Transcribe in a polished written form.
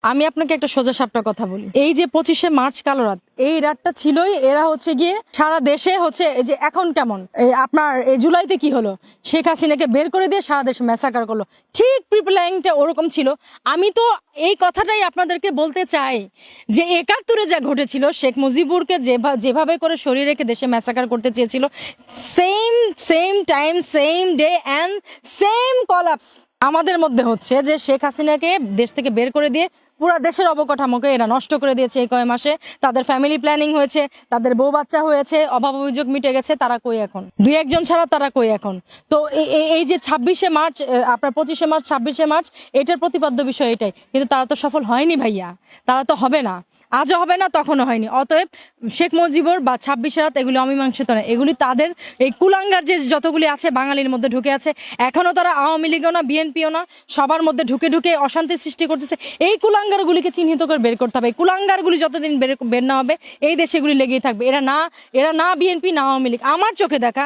আমি আপনাকে একটা সোজা সাপটা কথা বলি, এই যে 25শে মার্চ কালো রাত, এই রাতটা ছিলই এরা হচ্ছে গিয়ে সারা দেশে হচ্ছে এই যে এখন কেমন আপনার এই জুলাইতে কি হলো, শেখ হাসিনাকে বের করে দিয়ে সারা দেশে ম্যাসাকার করলো, ঠিক প্রিপ্ল্যানিংটা ওরকম ছিল। আমি তো এই কথাটাই আপনাদেরকে বলতে চাই যে 71-এ যা ঘটেছিল, শেখ মুজিবুরকে যেভাবে করে সরিয়ে রেখে দেশে ম্যাসাকার করতে চেয়েছিল, same time same day and same collapse আমাদের মধ্যে হচ্ছে যে শেখ হাসিনাকে দেশ থেকে বের করে দিয়ে পুরো দেশের অবকাঠামোকে এরা নষ্ট করে দিয়েছে। এই কয় মাসে তাদের ফ্যামিলি প্ল্যানিং হয়েছে, তাদের বউ বাচ্চা হয়েছে, অভাব অভিযোগ মিটে গেছে, তারা কই এখন? দুই একজন ছাড়া তারা কই এখন? তো এই যে 26শে মার্চ, আপনার 25শে মার্চ, 26শে মার্চ, এটার প্রতিপাদ্য বিষয় এটাই, কিন্তু তারা তো সফল হয়নি ভাইয়া, তারা তো হবে না, আজও হবে না, তখনও হয়নি। অতএব শেখ মুজিবুর বা 26শে রাত এগুলি অমীমাংসিত নয়, এগুলি তাদের এই কুলাঙ্গার যে যতগুলি আছে বাঙালির মধ্যে ঢুকে আছে, এখনো তারা আওয়ামী লীগও না বিএনপিও না, সবার মধ্যে ঢুকে ঢুকে অশান্তি সৃষ্টি করতেছে। এই কুলাঙ্গারগুলিকে চিহ্নিত করে বের করতে হবে। এই কুলাঙ্গারগুলি যতদিন বের না হবে এই দেশে এগুলি লেগেই থাকবে। এরা না বিএনপি না আওয়ামী লীগ, আমার চোখে দেখা।